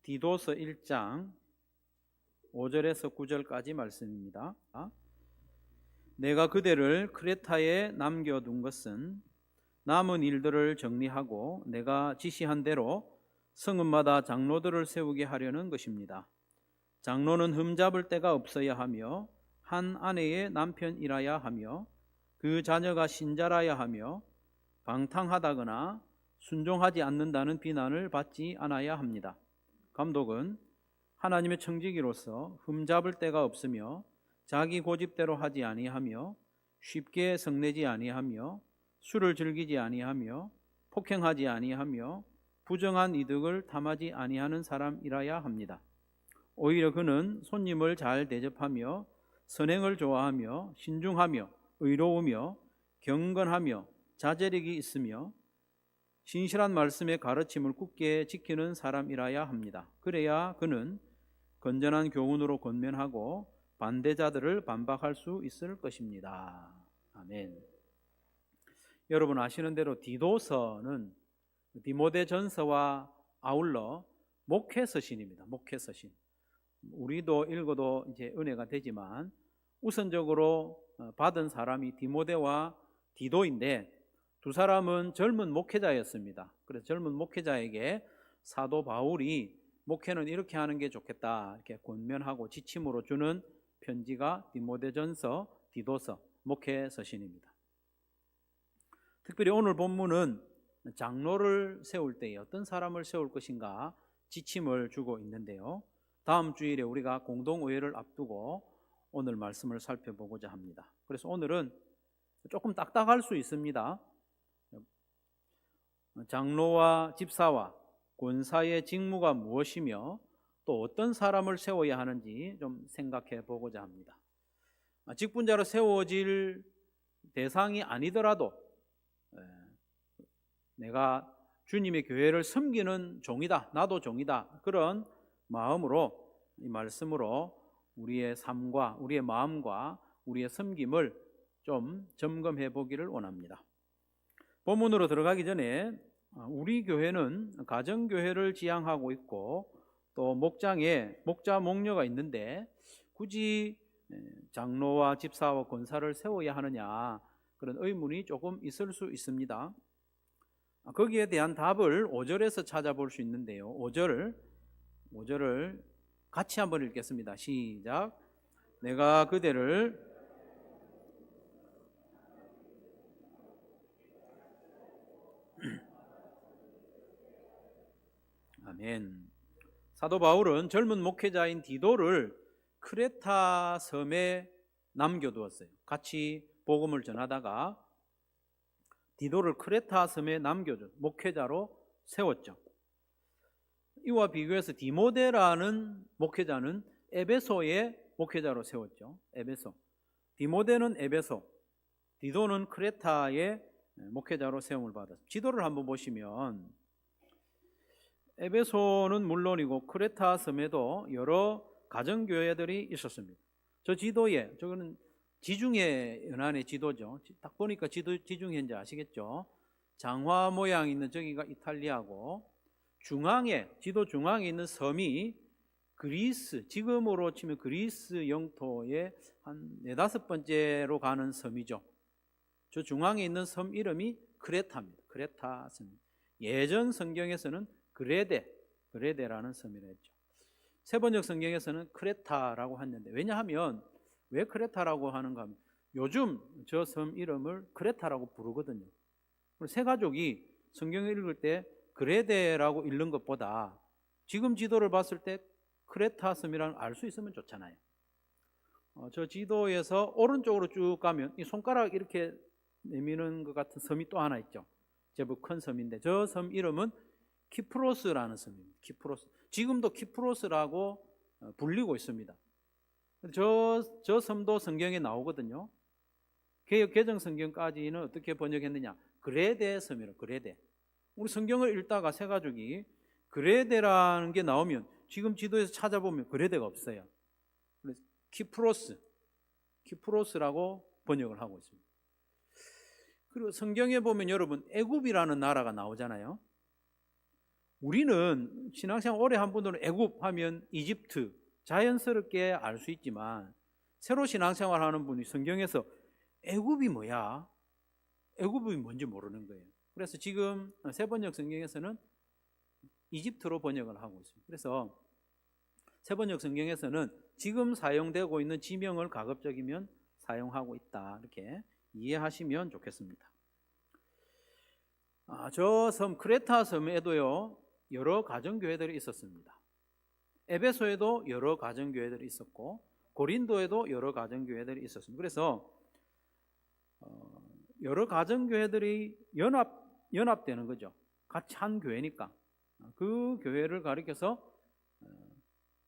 디도서 1장 5절에서 9절까지 말씀입니다. 내가 그대를 크레타에 남겨둔 것은 남은 일들을 정리하고 내가 지시한 대로 성읍마다 장로들을 세우게 하려는 것입니다. 장로는 흠잡을 데가 없어야 하며 한 아내의 남편이라야 하며 그 자녀가 신자라야 하며 방탕하다거나 순종하지 않는다는 비난을 받지 않아야 합니다. 감독은 하나님의 청지기로서 흠잡을 데가 없으며 자기 고집대로 하지 아니하며 쉽게 성내지 아니하며 술을 즐기지 아니하며 폭행하지 아니하며 부정한 이득을 탐하지 아니하는 사람이라야 합니다. 오히려 그는 손님을 잘 대접하며 선행을 좋아하며 신중하며 의로우며 경건하며 자제력이 있으며 신실한 말씀의 가르침을 굳게 지키는 사람이라야 합니다. 그래야 그는 건전한 교훈으로 권면하고 반대자들을 반박할 수 있을 것입니다. 아멘. 여러분 아시는 대로 디도서는 디모데전서와 아울러 목회서신입니다. 목회서신. 우리도 읽어도 이제 은혜가 되지만 우선적으로 받은 사람이 디모데와 디도인데 두 사람은 젊은 목회자였습니다. 그래서 젊은 목회자에게 사도 바울이 목회는 이렇게 하는 게 좋겠다 이렇게 권면하고 지침으로 주는 편지가 디모데전서, 디도서, 목회서신입니다. 특별히 오늘 본문은 장로를 세울 때에 어떤 사람을 세울 것인가 지침을 주고 있는데요. 다음 주일에 우리가 공동의회를 앞두고 오늘 말씀을 살펴보고자 합니다. 그래서 오늘은 조금 딱딱할 수 있습니다. 장로와 집사와 권사의 직무가 무엇이며 또 어떤 사람을 세워야 하는지 좀 생각해 보고자 합니다. 직분자로 세워질 대상이 아니더라도 내가 주님의 교회를 섬기는 종이다, 나도 종이다, 그런 마음으로 이 말씀으로 우리의 삶과 우리의 마음과 우리의 섬김을 좀 점검해 보기를 원합니다. 본문으로 들어가기 전에 우리 교회는 가정교회를 지향하고 있고 또 목장에 목자 목녀가 있는데 굳이 장로와 집사와 권사를 세워야 하느냐 그런 의문이 조금 있을 수 있습니다. 거기에 대한 답을 5절에서 찾아볼 수 있는데요. 5절을 같이 한번 읽겠습니다. 시작. 내가 그대를 아멘. 사도 바울은 젊은 목회자인 디도를 크레타 섬에 남겨두었어요. 같이 복음을 전하다가 디도를 크레타 섬에 남겨준 목회자로 세웠죠. 이와 비교해서 디모데라는 목회자는 에베소의 목회자로 세웠죠. 에베소. 디모데는 에베소, 디도는 크레타의 목회자로 세움을 받았습니다. 지도를 한번 보시면 에베소는 물론이고 크레타 섬에도 여러 가정교회들이 있었습니다. 저 지도에, 저거는 지중해 연안의 지도죠. 딱 보니까 지중해인지 아시겠죠? 장화 모양 있는 저기가 이탈리아고 지도 중앙에 있는 섬이 그리스, 지금으로 치면 그리스 영토의 한 4-5번째로 가는 섬이죠. 저 중앙에 있는 섬 이름이 크레타입니다. 크레타 섬. 예전 성경에서는 그레데라는 섬이라 했죠. 세번역 성경에서는 크레타라고 했는데 왜냐하면 왜 크레타라고 하는가 하면 요즘 저 섬 이름을 크레타라고 부르거든요. 세 가족이 성경을 읽을 때 그레데라고 읽는 것보다 지금 지도를 봤을 때 크레타 섬이라는 걸 알 수 있으면 좋잖아요. 저 지도에서 오른쪽으로 쭉 가면 이 손가락 이렇게 내미는 것 같은 섬이 또 하나 있죠. 제법 큰 섬인데 저 섬 이름은 키프로스라는 섬입니다. 키프로스. 지금도 키프로스라고 불리고 있습니다. 저 섬도 성경에 나오거든요. 개역 개정 성경까지는 어떻게 번역했느냐? 그레데 섬이라고. 그레데. 우리 성경을 읽다가 세 가족이 그레데라는 게 나오면 지금 지도에서 찾아보면 그레데가 없어요. 그래서 키프로스라고 번역을 하고 있습니다. 그리고 성경에 보면 여러분 애굽이라는 나라가 나오잖아요. 우리는 신앙생활 오래 한 분들은 애굽 하면 이집트 자연스럽게 알 수 있지만 새로 신앙생활 하는 분이 성경에서 애굽이 뭐야? 애굽이 뭔지 모르는 거예요. 그래서 지금 새번역 성경에서는 이집트로 번역을 하고 있습니다. 그래서 새번역 성경에서는 지금 사용되고 있는 지명을 가급적이면 사용하고 있다, 이렇게 이해하시면 좋겠습니다. 저 섬 크레타 섬에도요 여러 가정교회들이 있었습니다. 에베소에도 여러 가정교회들이 있었고 고린도에도 여러 가정교회들이 있었습니다. 그래서 여러 가정교회들이 연합되는 거죠. 같이 한 교회니까 그 교회를 가리켜서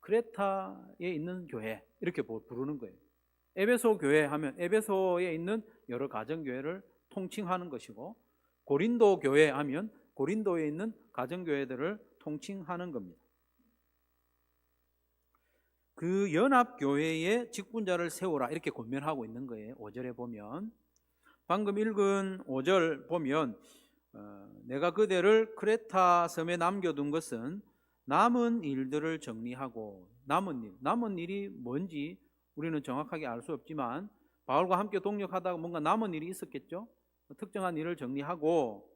크레타에 있는 교회 이렇게 부르는 거예요. 에베소 교회 하면 에베소에 있는 여러 가정교회를 통칭하는 것이고, 고린도 교회 하면 고린도에 있는 가정교회들을 통칭하는 겁니다. 그 연합교회의 직분자를 세우라 이렇게 권면하고 있는 거예요. 5절에 보면, 방금 읽은 5절 보면 내가 그대를 크레타 섬에 남겨둔 것은 남은 일들을 정리하고, 남은 일이 뭔지 우리는 정확하게 알 수 없지만 바울과 함께 동역하다가 뭔가 남은 일이 있었겠죠. 특정한 일을 정리하고,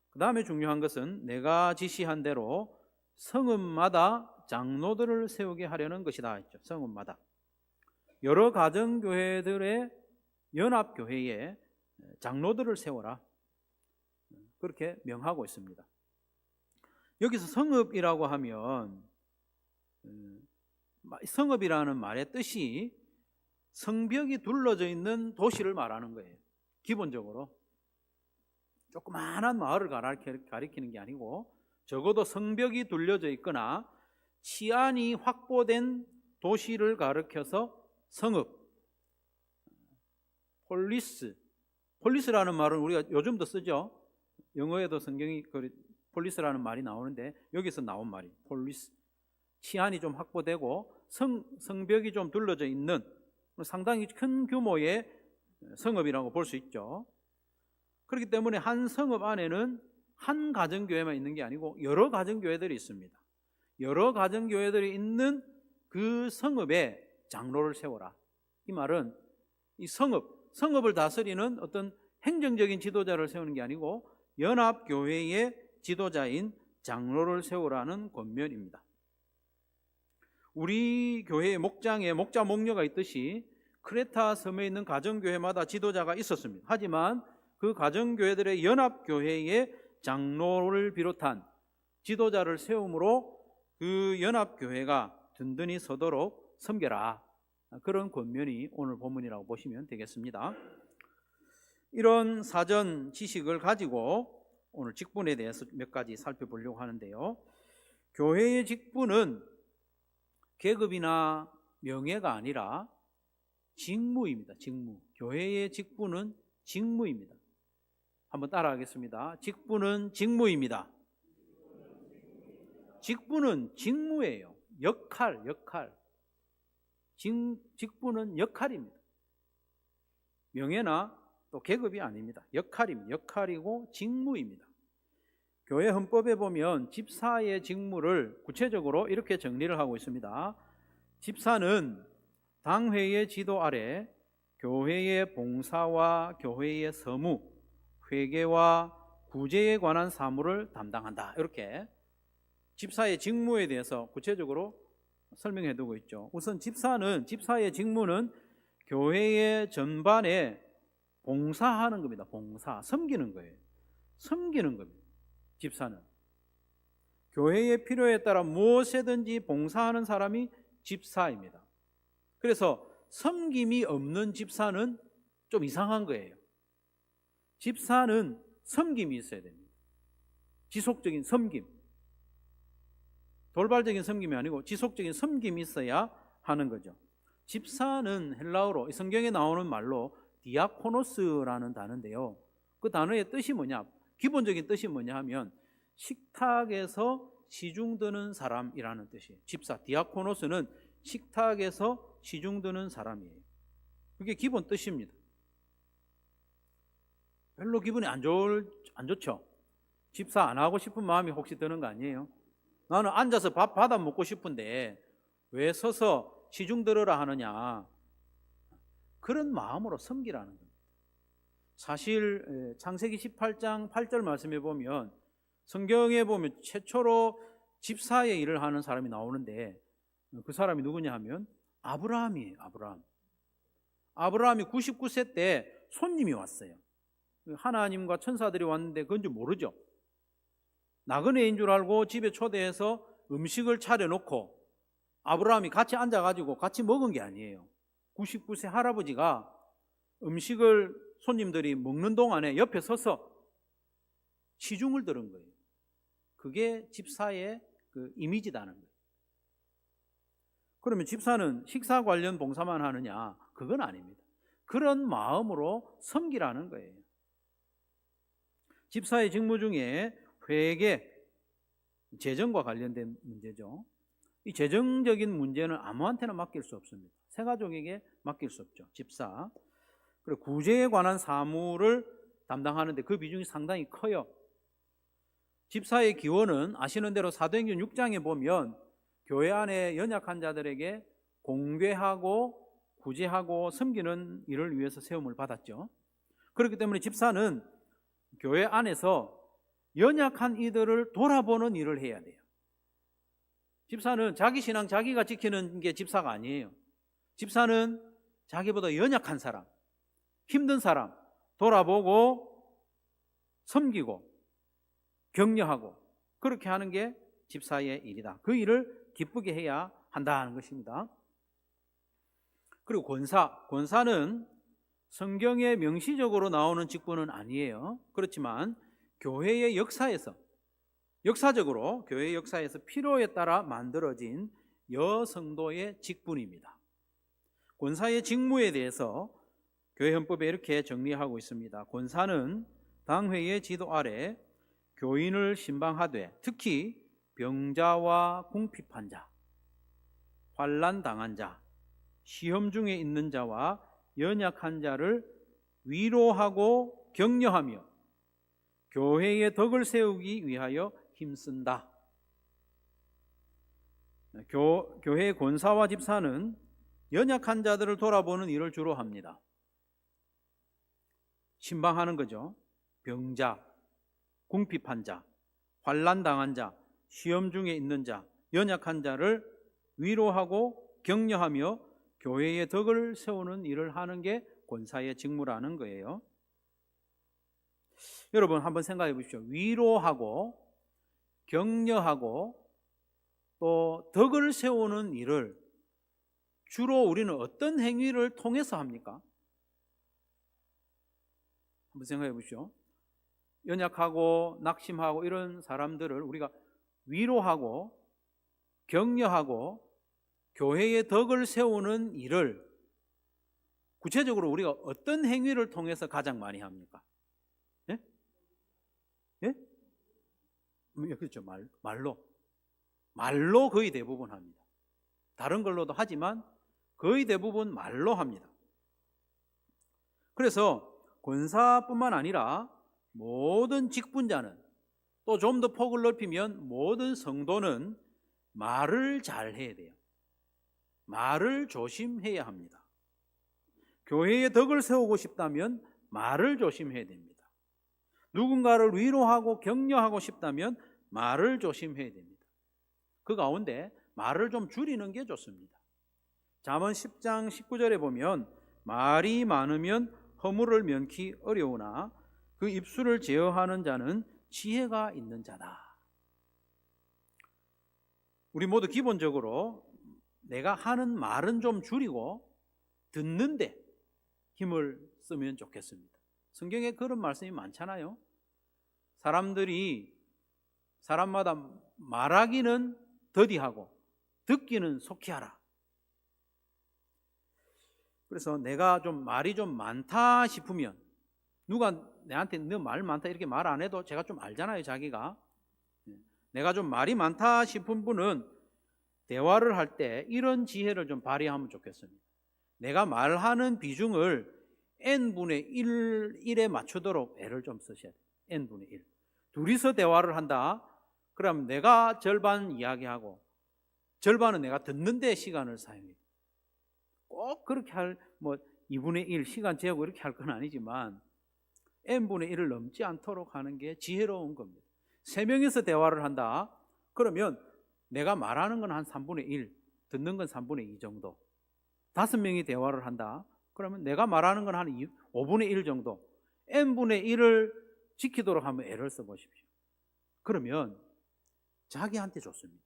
그 다음에 중요한 것은 내가 지시한 대로 성읍마다 장로들을 세우게 하려는 것이다 했죠. 성읍마다 여러 가정교회들의 연합교회에 장로들을 세워라, 그렇게 명하고 있습니다. 여기서 성읍이라고 하면 성읍이라는 말의 뜻이 성벽이 둘러져 있는 도시를 말하는 거예요. 기본적으로 조그마한 마을을 가리키는 게 아니고 적어도 성벽이 둘러져 있거나 치안이 확보된 도시를 가리켜서 성읍, 폴리스라는 말은 우리가 요즘도 쓰죠. 영어에도 성경이 폴리스라는 말이 나오는데 여기서 나온 말이 폴리스, 치안이 좀 확보되고 성벽이 좀 둘러져 있는 상당히 큰 규모의 성읍이라고 볼 수 있죠. 그렇기 때문에 한 성읍 안에는 한 가정교회만 있는 게 아니고 여러 가정교회들이 있습니다. 여러 가정교회들이 있는 그 성읍에 장로를 세워라. 이 말은 이 성읍을 다스리는 어떤 행정적인 지도자를 세우는 게 아니고 연합교회의 지도자인 장로를 세우라는 권면입니다. 우리 교회의 목장에 목자 목녀가 있듯이 크레타 섬에 있는 가정교회마다 지도자가 있었습니다. 하지만 그 가정교회들의 연합교회의 장로를 비롯한 지도자를 세움으로 그 연합교회가 든든히 서도록 섬겨라, 그런 권면이 오늘 본문이라고 보시면 되겠습니다. 이런 사전 지식을 가지고 오늘 직분에 대해서 몇 가지 살펴보려고 하는데요. 교회의 직분은 계급이나 명예가 아니라 직무입니다. 직무. 교회의 직분은 직무입니다. 한번 따라하겠습니다. 직분은 직무입니다. 직분은 직무예요. 역할. 직분은 역할입니다. 명예나 또 계급이 아닙니다. 역할입니다. 역할이고 직무입니다. 교회 헌법에 보면 집사의 직무를 구체적으로 이렇게 정리를 하고 있습니다. 집사는 당회의 지도 아래 교회의 봉사와 교회의 서무, 회계와 구제에 관한 사무를 담당한다. 이렇게 집사의 직무에 대해서 구체적으로 설명해 두고 있죠. 우선 집사의 직무는 교회의 전반에 봉사하는 겁니다. 섬기는 거예요. 섬기는 겁니다. 집사는 교회의 필요에 따라 무엇이든지 봉사하는 사람이 집사입니다. 그래서 섬김이 없는 집사는 좀 이상한 거예요. 집사는 섬김이 있어야 됩니다. 지속적인 섬김, 돌발적인 섬김이 아니고 지속적인 섬김이 있어야 하는 거죠. 집사는 헬라어로 성경에 나오는 말로 디아코노스라는 단어인데요. 그 단어의 뜻이 뭐냐? 기본적인 뜻이 뭐냐 하면 식탁에서 시중드는 사람이라는 뜻이에요. 집사, 디아코노스는 식탁에서 시중드는 사람이에요. 그게 기본 뜻입니다. 별로 기분이 안 좋죠. 집사 안 하고 싶은 마음이 혹시 드는 거 아니에요? 나는 앉아서 밥 받아 먹고 싶은데 왜 서서 시중 들으라 하느냐. 그런 마음으로 섬기라는 겁니다. 사실 창세기 18장 8절 말씀해 보면 성경에 보면 최초로 집사의 일을 하는 사람이 나오는데 그 사람이 누구냐 하면 아브라함이에요. 아브라함이 99세 때 손님이 왔어요. 하나님과 천사들이 왔는데 그건 줄 모르죠. 나그네인 줄 알고 집에 초대해서 음식을 차려놓고 아브라함이 같이 앉아가지고 같이 먹은 게 아니에요. 99세 할아버지가 음식을 손님들이 먹는 동안에 옆에 서서 시중을 들은 거예요. 그게 집사의 그 이미지다는 거예요. 그러면 집사는 식사 관련 봉사만 하느냐? 그건 아닙니다. 그런 마음으로 섬기라는 거예요. 집사의 직무 중에 회계, 재정과 관련된 문제죠. 이 재정적인 문제는 아무한테나 맡길 수 없습니다. 새가족에게 맡길 수 없죠. 집사. 그리고 구제에 관한 사무를 담당하는데 그 비중이 상당히 커요. 집사의 기원은 아시는 대로 사도행전 6장에 보면 교회 안에 연약한 자들에게 공궤하고 구제하고 섬기는 일을 위해서 세움을 받았죠. 그렇기 때문에 집사는 교회 안에서 연약한 이들을 돌아보는 일을 해야 돼요. 집사는 자기 신앙 자기가 지키는 게 집사가 아니에요. 집사는 자기보다 연약한 사람, 힘든 사람 돌아보고 섬기고 격려하고 그렇게 하는 게 집사의 일이다. 그 일을 기쁘게 해야 한다는 것입니다. 그리고 권사는 성경에 명시적으로 나오는 직분은 아니에요. 그렇지만 교회의 역사적으로 교회의 역사에서 필요에 따라 만들어진 여성도의 직분입니다. 권사의 직무에 대해서 교회 헌법에 이렇게 정리하고 있습니다. 권사는 당회의 지도 아래 교인을 신방하되 특히 병자와 궁핍한 자, 환난 당한 자, 시험 중에 있는 자와 연약한 자를 위로하고 격려하며 교회의 덕을 세우기 위하여 힘쓴다. 교회의 권사와 집사는 연약한 자들을 돌아보는 일을 주로 합니다. 신방하는 거죠. 병자, 궁핍한 자, 환난 당한 자, 시험 중에 있는 자, 연약한 자를 위로하고 격려하며 교회의 덕을 세우는 일을 하는 게 권사의 직무라는 거예요. 여러분 한번 생각해 보십시오. 위로하고 격려하고 또 덕을 세우는 일을 주로 우리는 어떤 행위를 통해서 합니까? 한번 생각해 보십시오. 연약하고 낙심하고 이런 사람들을 우리가 위로하고 격려하고 교회의 덕을 세우는 일을 구체적으로 우리가 어떤 행위를 통해서 가장 많이 합니까? 예? 예? 그렇죠. 말로 거의 대부분 합니다. 다른 걸로도 하지만 거의 대부분 말로 합니다. 그래서 권사뿐만 아니라 모든 직분자는 또 좀 더 폭을 넓히면 모든 성도는 말을 잘 해야 돼요. 말을 조심해야 합니다. 교회의 덕을 세우고 싶다면 말을 조심해야 됩니다. 누군가를 위로하고 격려하고 싶다면 말을 조심해야 됩니다. 그 가운데 말을 좀 줄이는 게 좋습니다. 잠언 10장 19절에 보면 말이 많으면 허물을 면키 어려우나 그 입술을 제어하는 자는 지혜가 있는 자다. 우리 모두 기본적으로 내가 하는 말은 좀 줄이고 듣는데 힘을 쓰면 좋겠습니다. 성경에 그런 말씀이 많잖아요. 사람마다 말하기는 더디하고 듣기는 속히 하라. 그래서 내가 좀 말이 좀 많다 싶으면 누가 내한테 너 말 많다 이렇게 말 안 해도 제가 좀 알잖아요. 자기가. 내가 좀 말이 많다 싶은 분은 대화를 할 때 이런 지혜를 좀 발휘하면 좋겠습니다. 내가 말하는 비중을 n분의 1에 맞추도록 애를 좀 쓰셔야 돼요. n분의 1. 둘이서 대화를 한다. 그럼 내가 절반 이야기하고 절반은 내가 듣는 데 시간을 사용해요. 꼭 그렇게 뭐 2분의 1 시간 재고 이렇게 할 건 아니지만 n분의 1을 넘지 않도록 하는 게 지혜로운 겁니다. 3명이서 대화를 한다. 그러면 내가 말하는 건 한 3분의 1, 듣는 건 3분의 2 정도. 5명이 대화를 한다. 그러면 내가 말하는 건 한 5분의 1 정도. n분의 1을 지키도록 한번 애를 써보십시오. 그러면 자기한테 좋습니다.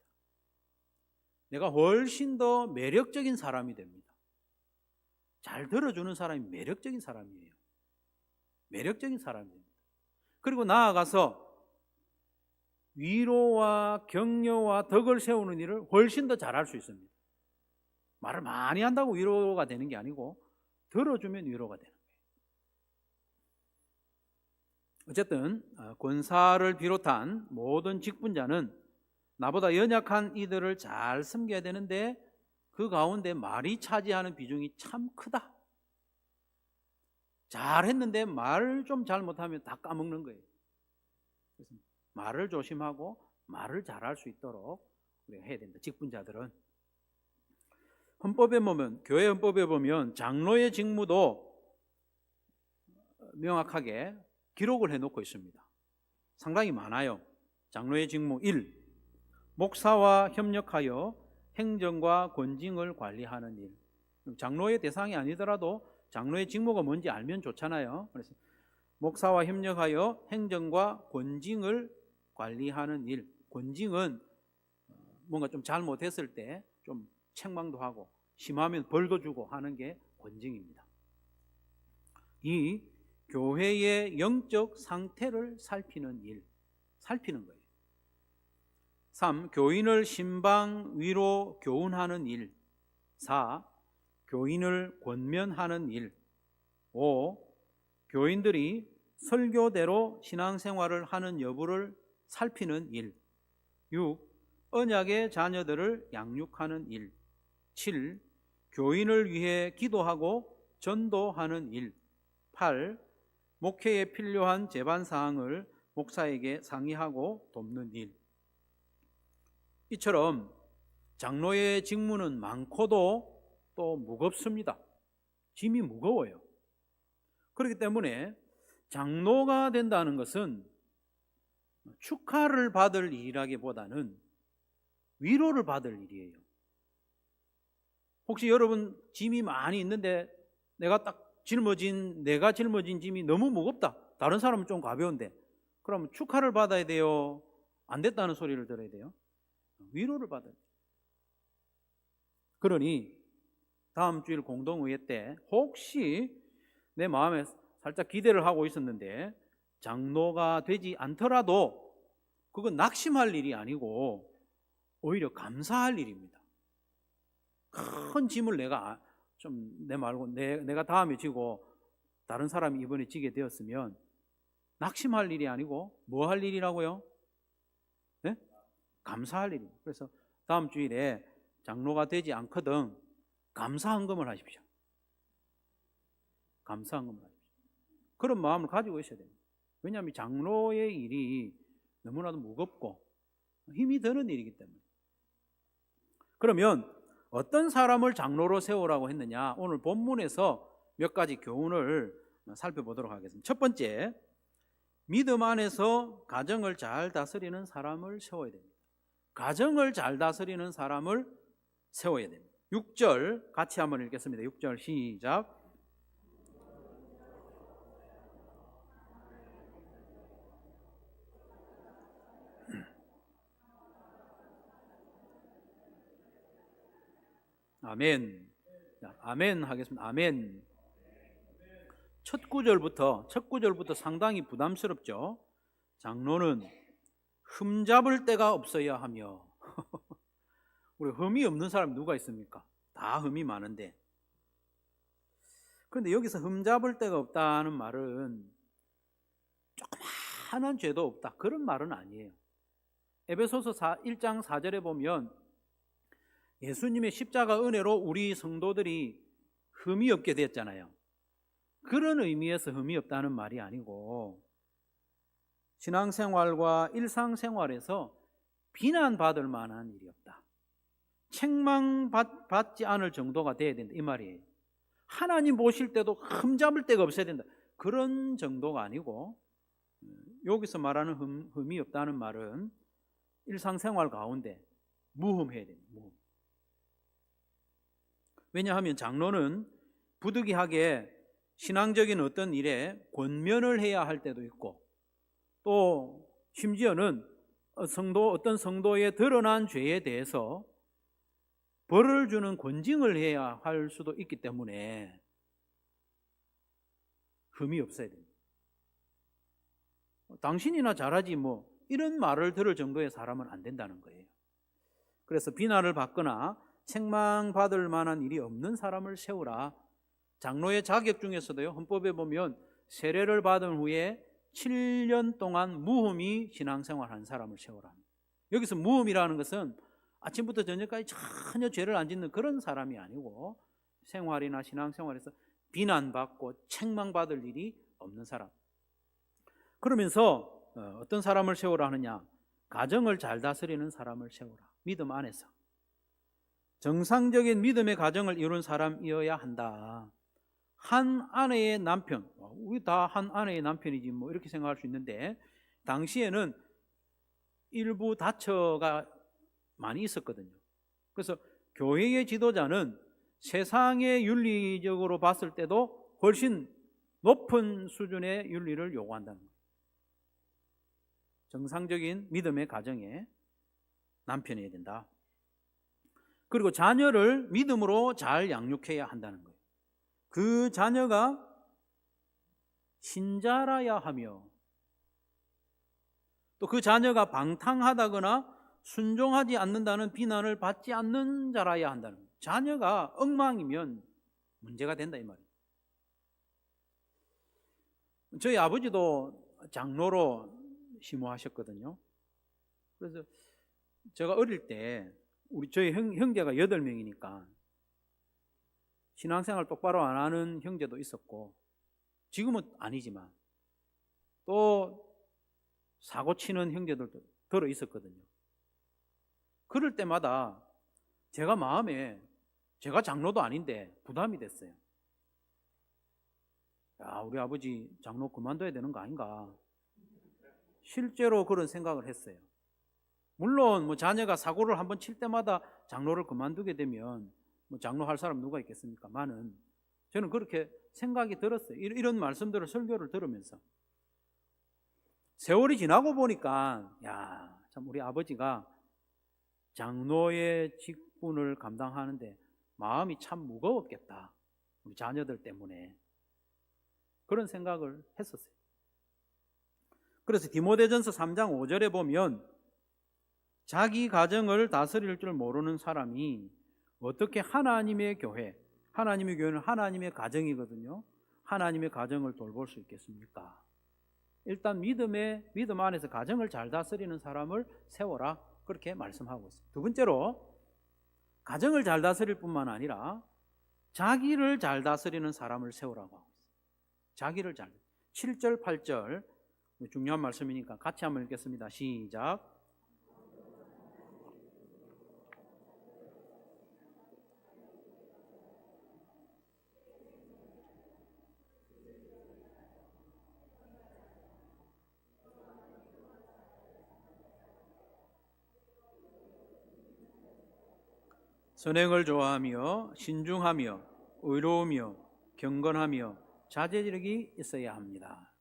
내가 훨씬 더 매력적인 사람이 됩니다. 잘 들어주는 사람이 매력적인 사람이에요. 매력적인 사람입니다. 그리고 나아가서 위로와 격려와 덕을 세우는 일을 훨씬 더 잘할 수 있습니다. 말을 많이 한다고 위로가 되는 게 아니고 들어주면 위로가 되는 거예요. 어쨌든 권사를 비롯한 모든 직분자는 나보다 연약한 이들을 잘 섬겨야 되는데 그 가운데 말이 차지하는 비중이 참 크다. 잘했는데 말을 좀 잘못하면 다 까먹는 거예요. 그래서 말을 조심하고 말을 잘할 수 있도록 우리가 해야 된다. 직분자들은. 헌법에 보면, 교회 헌법에 보면 장로의 직무도 명확하게 기록을 해놓고 있습니다. 상당히 많아요. 장로의 직무 1. 목사와 협력하여 행정과 권징을 관리하는 일. 장로의 대상이 아니더라도 장로의 직무가 뭔지 알면 좋잖아요. 그래서 목사와 협력하여 행정과 권징을 관리하는 일. 권징은 뭔가 좀 잘못했을 때 좀 책망도 하고 심하면 벌도 주고 하는 게 권징입니다. 2. 교회의 영적 상태를 살피는 일. 살피는 거예요. 3. 교인을 신방, 위로, 교훈하는 일. 4. 교인을 권면하는 일. 5. 교인들이 설교대로 신앙생활을 하는 여부를 살피는 일. 6. 언약의 자녀들을 양육하는 일. 7. 교인을 위해 기도하고 전도하는 일. 8. 목회에 필요한 제반사항을 목사에게 상의하고 돕는 일. 이처럼 장로의 직무는 많고도 또 무겁습니다. 짐이 무거워요. 그렇기 때문에 장로가 된다는 것은 축하를 받을 일이라기보다는 위로를 받을 일이에요. 혹시 여러분 짐이 많이 있는데 내가 짊어진 짐이 너무 무겁다. 다른 사람은 좀 가벼운데 그러면 축하를 받아야 돼요? 안 됐다는 소리를 들어야 돼요? 위로를 받아야 돼요. 그러니 다음 주일 공동의회 때 혹시 내 마음에 살짝 기대를 하고 있었는데 장로가 되지 않더라도 그건 낙심할 일이 아니고 오히려 감사할 일입니다. 큰 짐을 내가 내가 다음에 지고 다른 사람이 이번에 지게 되었으면 낙심할 일이 아니고 뭐 할 일이라고요? 네? 감사할 일입니다. 그래서 다음 주일에 장로가 되지 않거든 감사헌금을 하십시오. 감사헌금을 하십시오. 그런 마음을 가지고 있어야 됩니다. 왜냐하면 장로의 일이 너무나도 무겁고 힘이 드는 일이기 때문에. 그러면 어떤 사람을 장로로 세우라고 했느냐? 오늘 본문에서 몇 가지 교훈을 살펴보도록 하겠습니다. 첫 번째, 믿음 안에서 가정을 잘 다스리는 사람을 세워야 됩니다. 가정을 잘 다스리는 사람을 세워야 됩니다. 6절 같이 한번 읽겠습니다. 6절 시작. 아멘. 아멘 하겠습니다. 아멘. 첫 구절부터 상당히 부담스럽죠. 장로는 흠잡을 데가 없어야 하며 우리 흠이 없는 사람이 누가 있습니까? 다 흠이 많은데. 그런데 여기서 흠잡을 데가 없다는 말은 조그마한 죄도 없다 그런 말은 아니에요. 에베소서 1장 4절에 보면 예수님의 십자가 은혜로 우리 성도들이 흠이 없게 됐잖아요. 그런 의미에서 흠이 없다는 말이 아니고 신앙생활과 일상생활에서 비난받을 만한 일이 없다. 책망받지 않을 정도가 돼야 된다 이 말이에요. 하나님 보실 때도 흠잡을 데가 없어야 된다. 그런 정도가 아니고, 여기서 말하는 흠이 없다는 말은 일상생활 가운데 무흠해야 됩니다. 무흠. 왜냐하면 장로는 부득이하게 신앙적인 어떤 일에 권면을 해야 할 때도 있고, 또 심지어는 어떤 성도의 드러난 죄에 대해서 벌을 주는 권징을 해야 할 수도 있기 때문에 흠이 없어야 됩니다. 당신이나 잘하지 뭐 이런 말을 들을 정도의 사람은 안 된다는 거예요. 그래서 비난을 받거나 책망받을 만한 일이 없는 사람을 세우라. 장로의 자격 중에서도요, 헌법에 보면 세례를 받은 후에 7년 동안 무흠히 신앙생활한 사람을 세우라. 여기서 무흠이라는 것은 아침부터 저녁까지 전혀 죄를 안 짓는 그런 사람이 아니고, 생활이나 신앙생활에서 비난받고 책망받을 일이 없는 사람. 그러면서 어떤 사람을 세우라 하느냐? 가정을 잘 다스리는 사람을 세우라. 믿음 안에서 정상적인 믿음의 가정을 이룬 사람이어야 한다. 한 아내의 남편, 우리 다 한 아내의 남편이지 뭐 이렇게 생각할 수 있는데, 당시에는 일부 다처가 많이 있었거든요. 그래서 교회의 지도자는 세상의 윤리적으로 봤을 때도 훨씬 높은 수준의 윤리를 요구한다는 거예요. 정상적인 믿음의 가정에 남편이어야 된다. 그리고 자녀를 믿음으로 잘 양육해야 한다는 거예요. 그 자녀가 신자라야 하며, 또 그 자녀가 방탕하다거나 순종하지 않는다는 비난을 받지 않는 자라야 한다는 거예요. 자녀가 엉망이면 문제가 된다 이 말이에요. 저희 아버지도 장로로 심호하셨거든요. 그래서 제가 어릴 때 저희 형제가 8명이니까 신앙생활 똑바로 안 하는 형제도 있었고, 지금은 아니지만 또 사고 치는 형제들도 들어 있었거든요. 그럴 때마다 제가 마음에, 제가 장로도 아닌데 부담이 됐어요. 야, 우리 아버지 장로 그만둬야 되는 거 아닌가? 실제로 그런 생각을 했어요. 물론 뭐 자녀가 사고를 한번 칠 때마다 장로를 그만두게 되면 뭐 장로 할 사람 누가 있겠습니까만은, 저는 그렇게 생각이 들었어요. 이런 말씀들을, 설교를 들으면서. 세월이 지나고 보니까, 야, 참 우리 아버지가 장로의 직분을 감당하는데 마음이 참 무거웠겠다, 우리 자녀들 때문에. 그런 생각을 했었어요. 그래서 디모데전서 3장 5절에 보면, 자기 가정을 다스릴 줄 모르는 사람이 어떻게 하나님의 교회, 하나님의 교회는 하나님의 가정이거든요, 하나님의 가정을 돌볼 수 있겠습니까? 일단 믿음 안에서 가정을 잘 다스리는 사람을 세워라, 그렇게 말씀하고 있습니다. 두 번째로, 가정을 잘 다스릴 뿐만 아니라 자기를 잘 다스리는 사람을 세우라고 하고 있습니다. 자기를 잘. 7절 8절 중요한 말씀이니까 같이 한번 읽겠습니다. 시작. 선행을 좋아하며 신중하며 의로우며 경건하며 자제력이 있어야 합니다.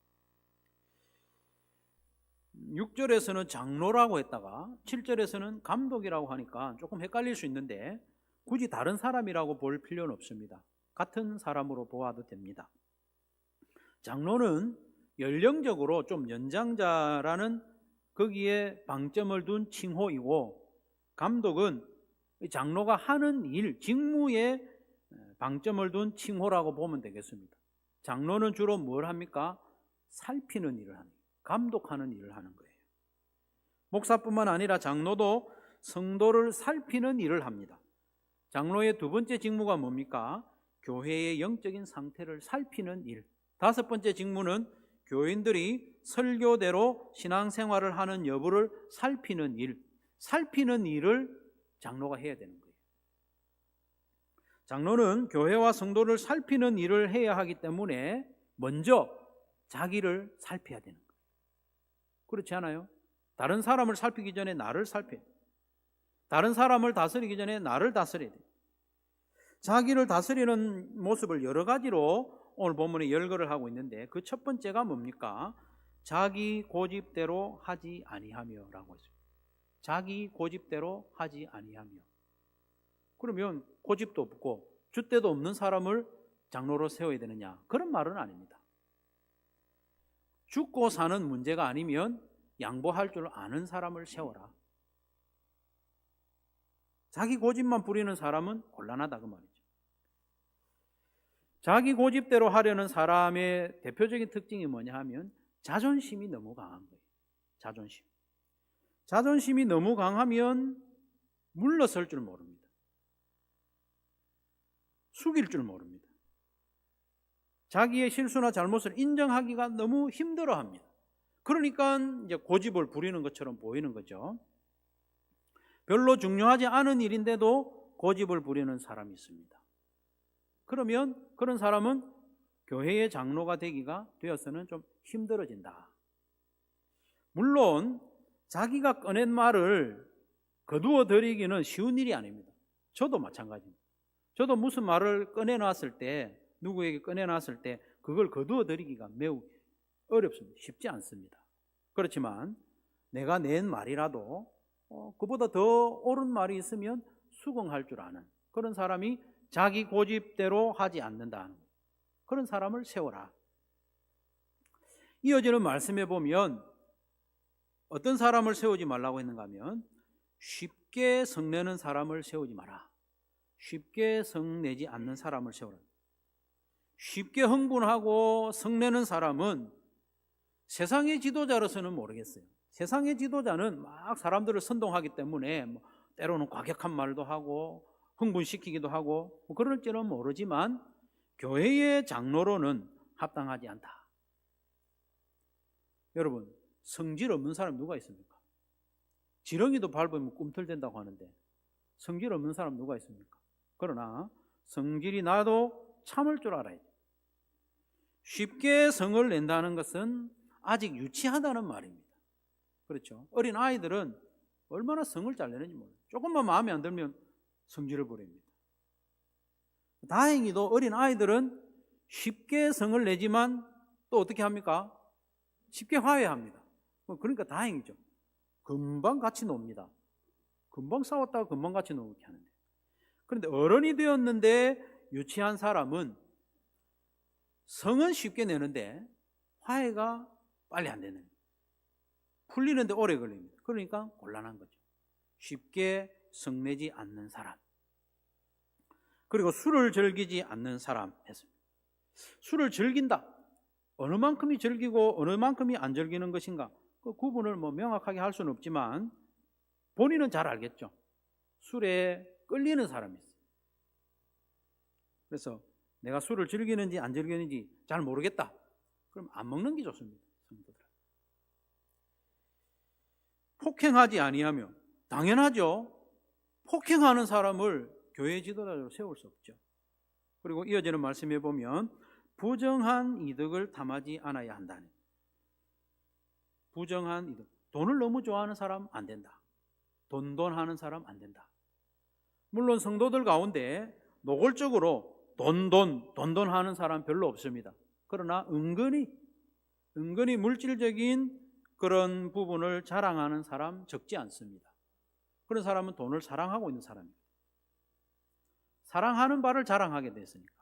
6절에서는 장로라고 했다가 7절에서는 감독이라고 하니까 조금 헷갈릴 수 있는데, 굳이 다른 사람이라고 볼 필요는 없습니다. 같은 사람으로 보아도 됩니다. 장로는 연령적으로 좀 연장자라는 거기에 방점을 둔 칭호이고, 감독은 장로가 하는 일, 직무에 방점을 둔 칭호라고 보면 되겠습니다. 장로는 주로 뭘 합니까? 살피는 일을 합니다. 감독하는 일을 하는 거예요. 목사뿐만 아니라 장로도 성도를 살피는 일을 합니다. 장로의 두 번째 직무가 뭡니까? 교회의 영적인 상태를 살피는 일. 다섯 번째 직무는 교인들이 설교대로 신앙생활을 하는 여부를 살피는 일을 장로가 해야 되는 거예요. 장로는 교회와 성도를 살피는 일을 해야 하기 때문에 먼저 자기를 살펴야 되는 거예요. 그렇지 않아요? 다른 사람을 살피기 전에 나를 살펴야 돼요. 다른 사람을 다스리기 전에 나를 다스려야 돼요. 자기를 다스리는 모습을 여러 가지로 오늘 본문에 열거를 하고 있는데 그 첫 번째가 뭡니까? 자기 고집대로 하지 아니하며 라고 했습니다. 자기 고집대로 하지 아니하며. 그러면 고집도 없고 줏대도 없는 사람을 장로로 세워야 되느냐? 그런 말은 아닙니다. 죽고 사는 문제가 아니면 양보할 줄 아는 사람을 세워라. 자기 고집만 부리는 사람은 곤란하다 그 말이죠. 자기 고집대로 하려는 사람의 대표적인 특징이 뭐냐 하면 자존심이 너무 강한 거예요. 자존심이 너무 강하면 물러설 줄 모릅니다. 숙일 줄 모릅니다. 자기의 실수나 잘못을 인정하기가 너무 힘들어합니다. 그러니까 이제 고집을 부리는 것처럼 보이는 거죠. 별로 중요하지 않은 일인데도 고집을 부리는 사람이 있습니다. 그러면 그런 사람은 교회의 장로가 되어서는 좀 힘들어진다. 물론 자기가 꺼낸 말을 거두어 드리기는 쉬운 일이 아닙니다. 저도 마찬가지입니다. 저도 무슨 말을 꺼내놨을 때, 누구에게 꺼내놨을 때 그걸 거두어 드리기가 매우 어렵습니다. 쉽지 않습니다. 그렇지만 내가 낸 말이라도 그보다 더 옳은 말이 있으면 수긍할 줄 아는 그런 사람이 자기 고집대로 하지 않는다는 그런 사람을 세워라. 이어지는 말씀에 보면 어떤 사람을 세우지 말라고 했는가 하면 쉽게 성내는 사람을 세우지 마라. 쉽게 성내지 않는 사람을 세우라. 쉽게 흥분하고 성내는 사람은 세상의 지도자로서는 모르겠어요. 세상의 지도자는 막 사람들을 선동하기 때문에 때로는 과격한 말도 하고 흥분시키기도 하고 그럴지는 모르지만 교회의 장로로는 합당하지 않다. 여러분, 성질 없는 사람 누가 있습니까? 지렁이도 밟으면 꿈틀댄다고 하는데 성질 없는 사람 누가 있습니까? 그러나 성질이 나도 참을 줄 알아야 돼. 쉽게 성을 낸다는 것은 아직 유치하다는 말입니다. 그렇죠? 어린 아이들은 얼마나 성을 잘 내는지 몰라요. 조금만 마음에 안 들면 성질을 부립니다. 다행히도 어린 아이들은 쉽게 성을 내지만 또 어떻게 합니까? 쉽게 화해합니다. 그러니까 다행이죠. 금방 같이 놉니다. 금방 싸웠다가 금방 같이 놀게 하는데. 그런데 어른이 되었는데 유치한 사람은 성은 쉽게 내는데 화해가 빨리 안 되는, 풀리는데 오래 걸립니다. 그러니까 곤란한 거죠. 쉽게 성내지 않는 사람. 그리고 술을 즐기지 않는 사람 했습니다. 술을 즐긴다. 어느 만큼이 즐기고 어느 만큼이 안 즐기는 것인가? 그 구분을 명확하게 할 수는 없지만 본인은 잘 알겠죠. 술에 끌리는 사람이 있어요. 그래서 내가 술을 즐기는지 안 즐기는지 잘 모르겠다. 그럼 안 먹는 게 좋습니다. 성도들. 폭행하지 아니하며, 당연하죠. 폭행하는 사람을 교회 지도자로 세울 수 없죠. 그리고 이어지는 말씀에 보면 부정한 이득을 탐하지 않아야 한다는. 부정한 이득. 돈을 너무 좋아하는 사람 안 된다. 돈하는 사람 안 된다. 물론 성도들 가운데 노골적으로 돈하는 사람 별로 없습니다. 그러나 은근히 물질적인 그런 부분을 자랑하는 사람 적지 않습니다. 그런 사람은 돈을 사랑하고 있는 사람입니다. 사랑하는 바를 자랑하게 됐으니까.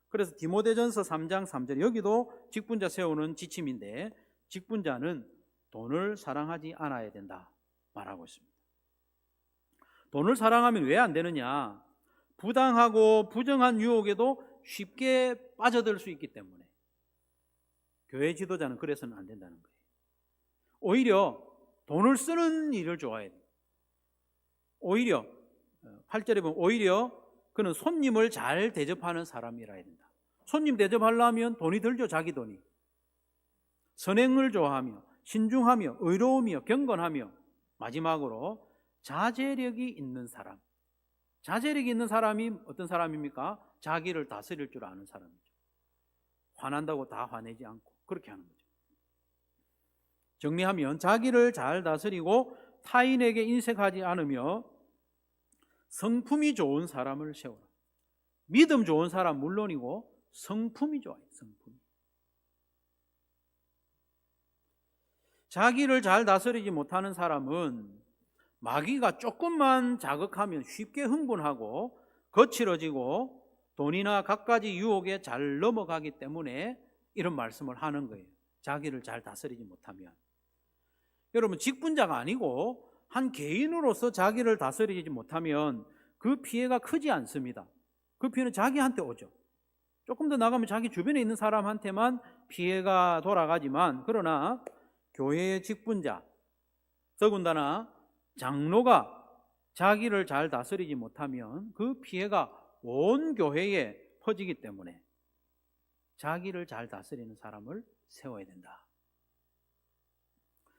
그래서 디모데전서 3장 3절, 여기도 직분자 세우는 지침인데 직분자는 돈을 사랑하지 않아야 된다 말하고 있습니다. 돈을 사랑하면 왜 안 되느냐? 부당하고 부정한 유혹에도 쉽게 빠져들 수 있기 때문에 교회 지도자는 그래서는 안 된다는 거예요. 오히려 돈을 쓰는 일을 좋아해야 돼요. 오히려 8절에 보면 오히려 그는 손님을 잘 대접하는 사람이라 해야 된다. 손님 대접하려면 돈이 들죠. 자기 돈이. 선행을 좋아하며 신중하며 의로우며 경건하며 마지막으로 자제력이 있는 사람. 자제력이 있는 사람이 어떤 사람입니까? 자기를 다스릴 줄 아는 사람이죠. 화난다고 다 화내지 않고 그렇게 하는 거죠. 정리하면 자기를 잘 다스리고 타인에게 인색하지 않으며 성품이 좋은 사람을 세워라. 믿음 좋은 사람 물론이고 성품이 좋아요. 성품이. 자기를 잘 다스리지 못하는 사람은 마귀가 조금만 자극하면 쉽게 흥분하고 거칠어지고 돈이나 갖가지 유혹에 잘 넘어가기 때문에 이런 말씀을 하는 거예요. 자기를 잘 다스리지 못하면. 여러분, 직분자가 아니고 한 개인으로서 자기를 다스리지 못하면 그 피해가 크지 않습니다. 그 피해는 자기한테 오죠. 조금 더 나가면 자기 주변에 있는 사람한테만 피해가 돌아가지만, 그러나 교회의 직분자, 더군다나 장로가 자기를 잘 다스리지 못하면 그 피해가 온 교회에 퍼지기 때문에 자기를 잘 다스리는 사람을 세워야 된다.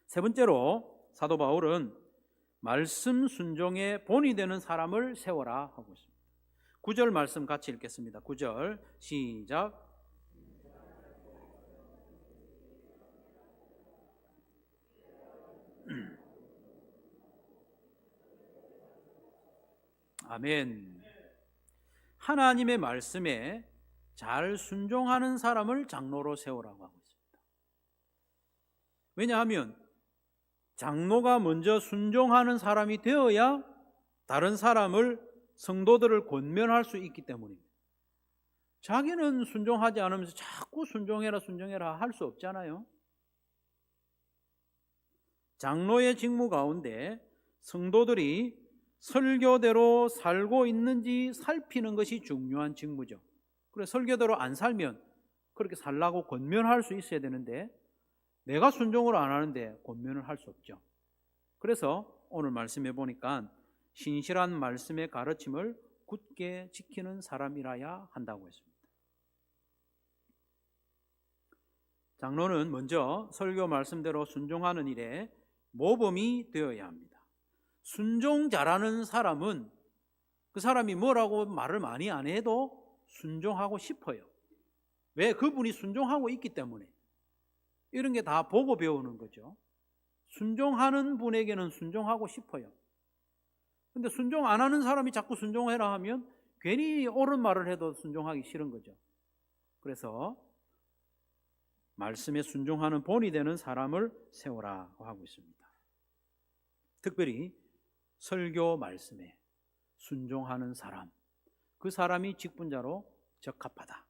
세 번째로 사도 바울은 말씀 순종의 본이 되는 사람을 세워라 하고 있습니다. 9절 말씀 같이 읽겠습니다. 9절 시작. 아멘. 하나님의 말씀에 잘 순종하는 사람을 장로로 세우라고 하고 있습니다. 왜냐하면 장로가 먼저 순종하는 사람이 되어야 다른 사람을, 성도들을 권면할 수 있기 때문입니다. 자기는 순종하지 않으면서 자꾸 순종해라 순종해라 할 수 없잖아요. 장로의 직무 가운데 성도들이 설교대로 살고 있는지 살피는 것이 중요한 직무죠. 그래서 설교대로 안 살면 그렇게 살라고 권면할 수 있어야 되는데 내가 순종을 안 하는데 권면을 할 수 없죠. 그래서 오늘 말씀해 보니까 신실한 말씀의 가르침을 굳게 지키는 사람이라야 한다고 했습니다. 장로는 먼저 설교 말씀대로 순종하는 일에 모범이 되어야 합니다. 순종 잘하는 사람은 그 사람이 뭐라고 말을 많이 안 해도 순종하고 싶어요. 왜? 그분이 순종하고 있기 때문에. 이런 게 다 보고 배우는 거죠. 순종하는 분에게는 순종하고 싶어요. 근데 순종 안 하는 사람이 자꾸 순종해라 하면 괜히 옳은 말을 해도 순종하기 싫은 거죠. 그래서 말씀에 순종하는 본이 되는 사람을 세우라고 하고 있습니다. 특별히 설교 말씀에 순종하는 사람, 그 사람이 직분자로 적합하다.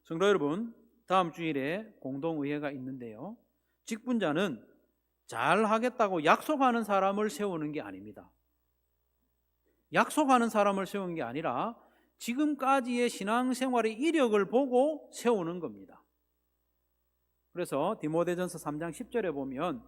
성도 여러분, 다음 주일에 공동의회가 있는데요, 직분자는 잘 하겠다고 약속하는 사람을 세우는 게 아닙니다. 약속하는 사람을 세우는 게 아니라 지금까지의 신앙생활의 이력을 보고 세우는 겁니다. 그래서 디모데전서 3장 10절에 보면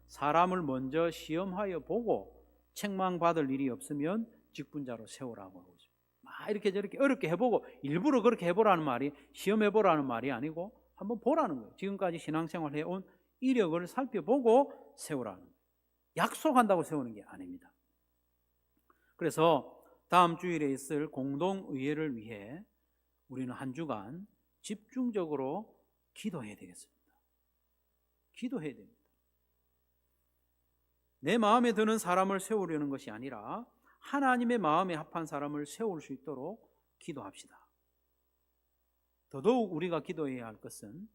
사람을 먼저 시험하여 보고 책망받을 일이 없으면 직분자로 세우라고 하고 있습니다. 막 이렇게 저렇게 어렵게 해보고 일부러 그렇게 해보라는 말이, 시험해보라는 말이 아니고 한번 보라는 거예요. 지금까지 신앙생활 해온 이력을 살펴보고 세우라는 거예요. 약속한다고 세우는 게 아닙니다. 그래서 다음 주일에 있을 공동의회를 위해 우리는 한 주간 집중적으로 기도해야 되겠습니다. 기도해야 됩니다. 내 마음에 드는 사람을 세우려는 것이 아니라 하나님의 마음에 합한 사람을 세울 수 있도록 기도합시다. 더더욱 우리가 기도해야 할 것은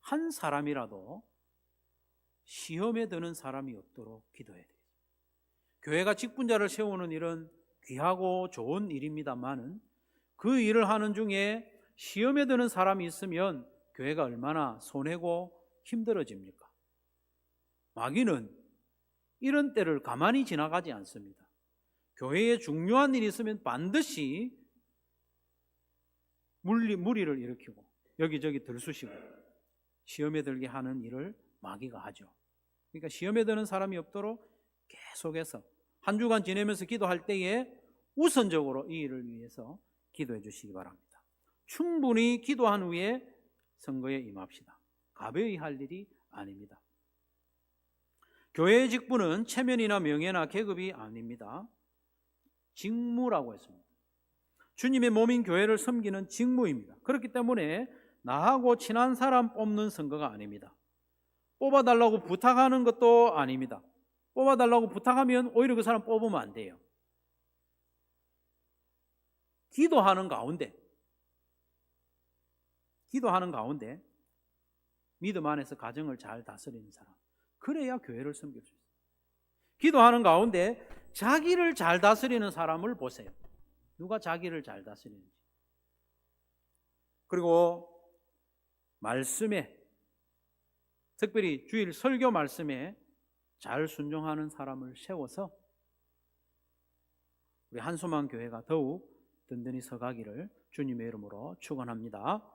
한 사람이라도 시험에 드는 사람이 없도록 기도해야 됩니다. 교회가 직분자를 세우는 일은 귀하고 좋은 일입니다만은 그 일을 하는 중에 시험에 드는 사람이 있으면 교회가 얼마나 손해고 힘들어집니까? 마귀는 이런 때를 가만히 지나가지 않습니다. 교회에 중요한 일이 있으면 반드시 무리를 일으키고 여기저기 들쑤시고 시험에 들게 하는 일을 마귀가 하죠. 그러니까 시험에 드는 사람이 없도록 계속해서 한 주간 지내면서 기도할 때에 우선적으로 이 일을 위해서 기도해 주시기 바랍니다. 충분히 기도한 후에 선거에 임합시다. 가벼이 할 일이 아닙니다. 교회의 직분은 체면이나 명예나 계급이 아닙니다. 직무라고 했습니다. 주님의 몸인 교회를 섬기는 직무입니다. 그렇기 때문에 나하고 친한 사람 뽑는 선거가 아닙니다. 뽑아달라고 부탁하는 것도 아닙니다. 뽑아달라고 부탁하면 오히려 그 사람 뽑으면 안 돼요. 기도하는 가운데 믿음 안에서 가정을 잘 다스리는 사람, 그래야 교회를 섬길 수 있어요. 기도하는 가운데 자기를 잘 다스리는 사람을 보세요. 누가 자기를 잘 다스리는지. 그리고 말씀에, 특별히 주일 설교 말씀에 잘 순종하는 사람을 세워서 우리 한소망 교회가 더욱 든든히 서가기를 주님의 이름으로 축원합니다.